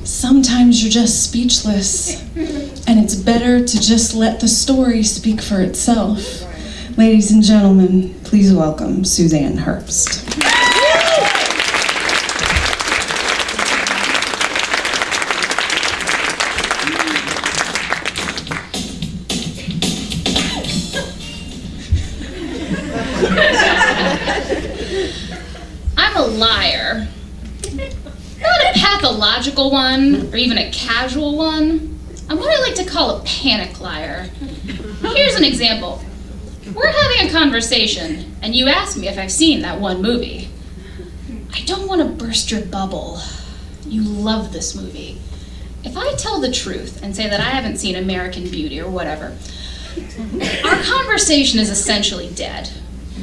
Sometimes you're just speechless, and it's better to just let the story speak for itself. Ladies and gentlemen, please welcome Suzanne Herbst. I'm a liar. Not a pathological one, or even a casual one. I'm what I like to call a panic liar. Here's an example. We're having a conversation, and you ask me if I've seen that one movie. I don't want to burst your bubble. You love this movie. If I tell the truth and say that I haven't seen American Beauty or whatever, our conversation is essentially dead.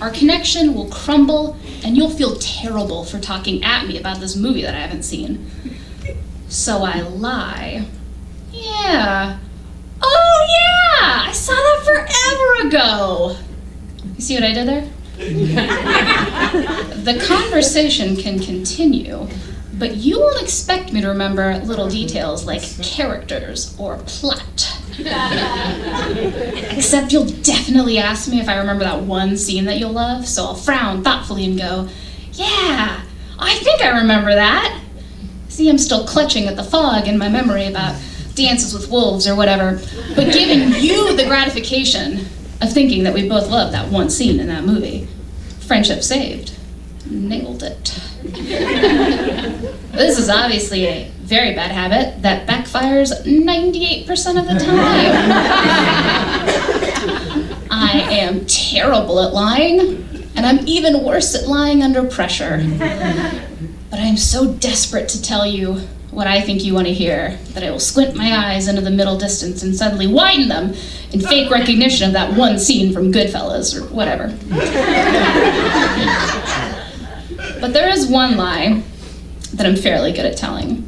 Our connection will crumble, and you'll feel terrible for talking at me about this movie that I haven't seen. So I lie. Yeah. Oh yeah! I saw that forever ago! You see what I did there? The conversation can continue, but you won't expect me to remember little details like characters or plot. Except you'll definitely ask me if I remember that one scene that you'll love, so I'll frown thoughtfully and go, yeah, I think I remember that. See, I'm still clutching at the fog in my memory about Dances with Wolves or whatever, but giving you the gratification of thinking that we both loved that one scene in that movie. Friendship saved. Nailed it. This is obviously a very bad habit that backfires 98% of the time. I am terrible at lying, and I'm even worse at lying under pressure. But I am so desperate to tell you what I think you want to hear that I will squint my eyes into the middle distance and suddenly widen them in fake recognition of that one scene from Goodfellas or whatever. But there is one lie that I'm fairly good at telling.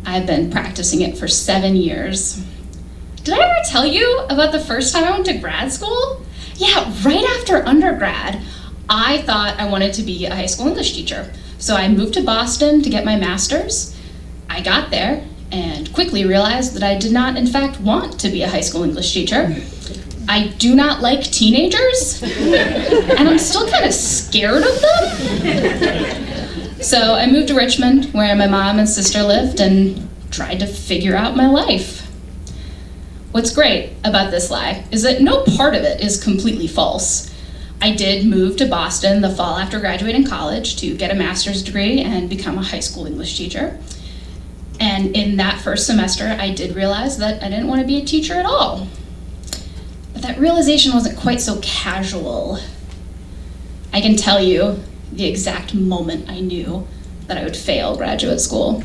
I've been practicing it for 7 years. Did I ever tell you about the first time I went to grad school? Yeah, right after undergrad, I thought I wanted to be a high school English teacher. So I moved to Boston to get my master's. I got there and quickly realized that I did not, in fact, want to be a high school English teacher. I do not like teenagers, and I'm still kind of scared of them. So I moved to Richmond, where my mom and sister lived, and tried to figure out my life. What's great about this lie is that no part of it is completely false. I did move to Boston the fall after graduating college to get a master's degree and become a high school English teacher. And in that first semester, I did realize that I didn't want to be a teacher at all. But that realization wasn't quite so casual. I can tell you the exact moment I knew that I would fail graduate school.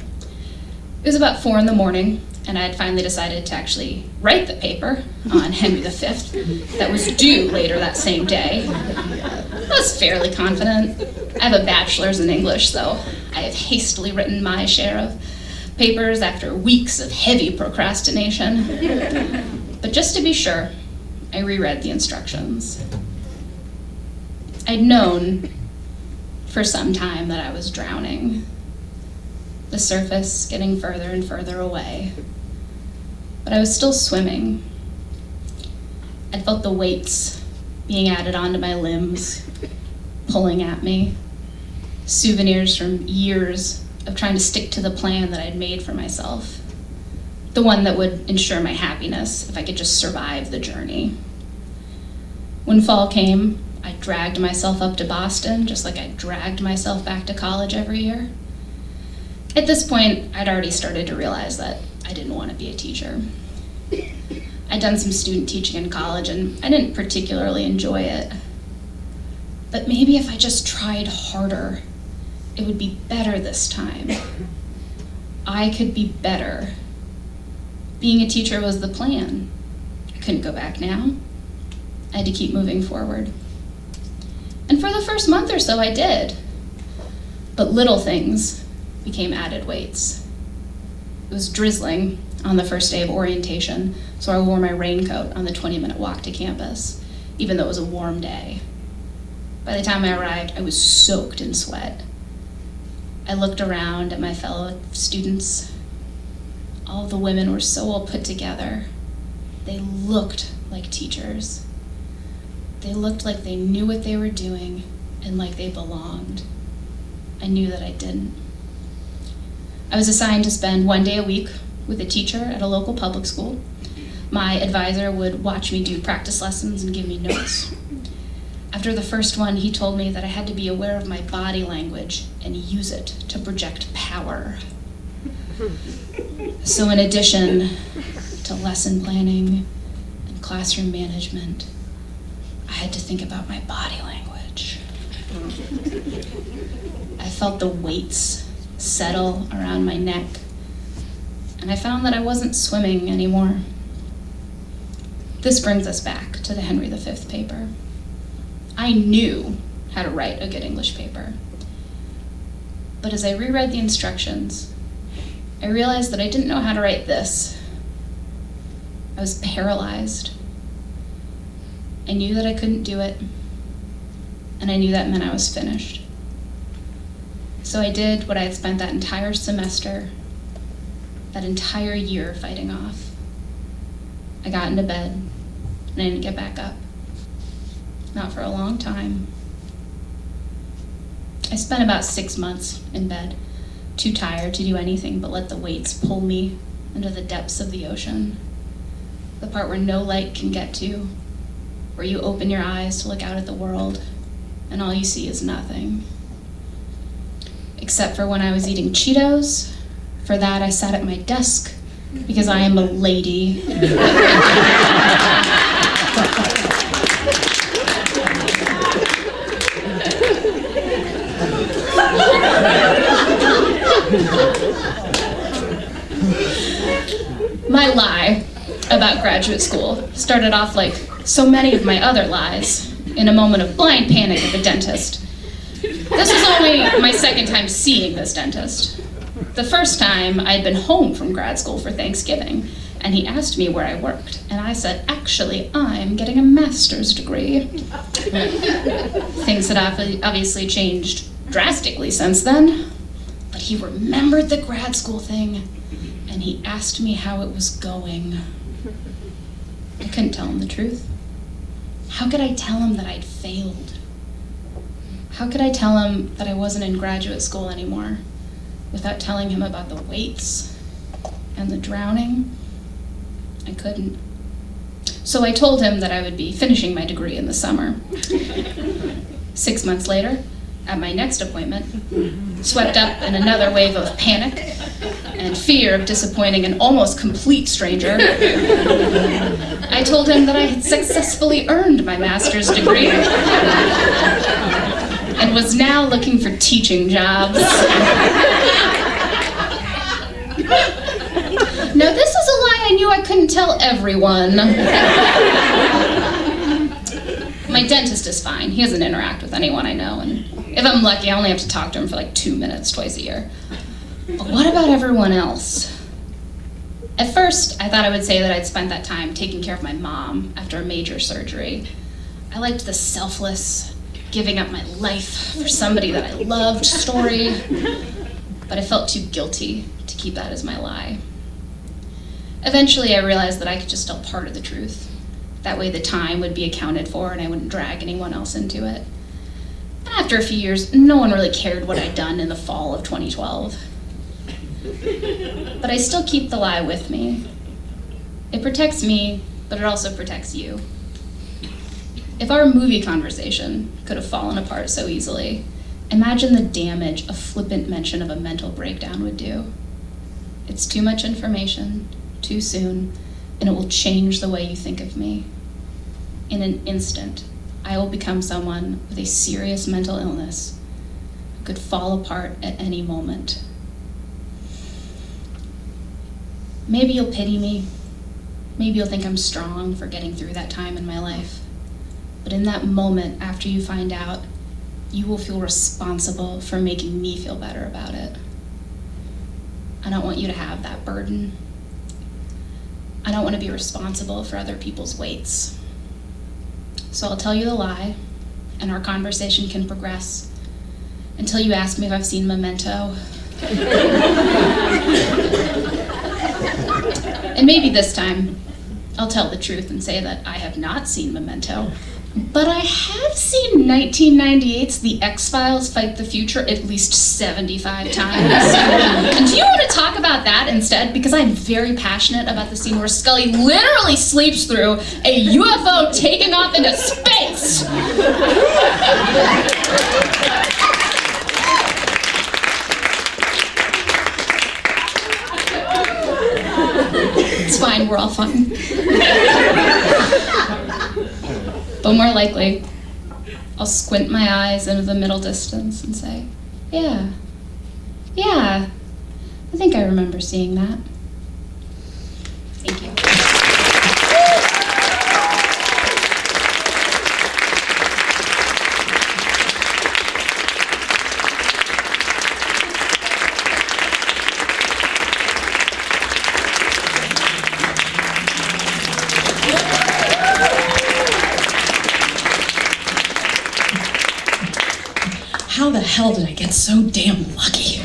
It was about 4 in.the.morning, and I had finally decided to actually write the paper on Henry V that was due later that same day. I was fairly confident. I have a bachelor's in English, so I have hastily written my share of papers after weeks of heavy procrastination. But just to be sure, I reread the instructions. I'd known for some time that I was drowning, the surface getting further and further away, but I was still swimming. I felt the weights being added onto my limbs, pulling at me, souvenirs from years of trying to stick to the plan that I'd made for myself. The one that would ensure my happiness if I could just survive the journey. When fall came, I dragged myself up to Boston, just like I dragged myself back to college every year. At this point, I'd already started to realize that I didn't want to be a teacher. I'd done some student teaching in college, and I didn't particularly enjoy it. But maybe if I just tried harder, it would be better this time. I could be better. Being a teacher was the plan. I couldn't go back now. I had to keep moving forward. And for the first month or so, I did. But little things became added weights. It was drizzling on the first day of orientation, so I wore my raincoat on the 20-minute walk to campus, even though it was a warm day. By the time I arrived, I was soaked in sweat. I looked around at my fellow students, All the women were so well put together. They looked like teachers. They looked like they knew what they were doing and like they belonged. I knew that I didn't. I was assigned to spend 1 day a week with a teacher at a local public school. My advisor would watch me do practice lessons and give me notes. After the first one, he told me that I had to be aware of my body language and use it to project power. So in addition to lesson planning and classroom management, I had to think about my body language. I felt the weights settle around my neck, and I found that I wasn't swimming anymore. This brings us back to the Henry V paper. I knew how to write a good English paper, but as I reread the instructions, I realized that I didn't know how to write this. I was paralyzed. I knew that I couldn't do it, and I knew that meant I was finished. So I did what I had spent that entire semester, that entire year fighting off. I got into bed, and I didn't get back up. Not for a long time. I spent about 6 months in bed, too tired to do anything but let the weights pull me into the depths of the ocean, the part where no light can get to, where you open your eyes to look out at the world, and all you see is nothing. Except for when I was eating Cheetos. For that, I sat at my desk, because I am a lady. My lie about graduate school started off like so many of my other lies, in a moment of blind panic at the dentist. This was only my second time seeing this dentist. The first time, I had been home from grad school for Thanksgiving, and he asked me where I worked, and I said, actually, I'm getting a master's degree. Things had obviously changed drastically since then, but he remembered the grad school thing, and he asked me how it was going. I couldn't tell him the truth. How could I tell him that I'd failed? How could I tell him that I wasn't in graduate school anymore without telling him about the weights and the drowning? I couldn't. So I told him that I would be finishing my degree in the summer. 6 months later, at my next appointment, swept up in another wave of panic and fear of disappointing an almost complete stranger, I told him that I had successfully earned my master's degree and was now looking for teaching jobs. Now, this is a lie I knew I couldn't tell everyone. My dentist is fine. He doesn't interact with anyone I know, and if I'm lucky, I only have to talk to him for like 2 minutes twice a year. But what about everyone else? At first, I thought I would say that I'd spent that time taking care of my mom after a major surgery. I liked the selfless, giving up my life for somebody that I loved story, but I felt too guilty to keep that as my lie. Eventually, I realized that I could just tell part of the truth. That way the time would be accounted for and I wouldn't drag anyone else into it. And after a few years, no one really cared what I'd done in the fall of 2012. But I still keep the lie with me. It protects me, but it also protects you. If our movie conversation could have fallen apart so easily, imagine the damage a flippant mention of a mental breakdown would do. It's too much information, too soon, and it will change the way you think of me. In an instant, I will become someone with a serious mental illness who could fall apart at any moment. Maybe you'll pity me. Maybe you'll think I'm strong for getting through that time in my life. But in that moment, after you find out, you will feel responsible for making me feel better about it. I don't want you to have that burden. I don't want to be responsible for other people's weights. So I'll tell you the lie, and our conversation can progress until you ask me if I've seen Memento. And maybe this time, I'll tell the truth and say that I have not seen Memento, but I have seen 1998's The X-Files Fight the Future at least 75 times. And do you want to talk about that instead? Because I'm very passionate about the scene where Scully literally sleeps through a UFO taking off into space. It's fine, we're all fine. But more likely, I'll squint my eyes into the middle distance and say, yeah, I think I remember seeing that. Thank you. How the hell did I get so damn lucky?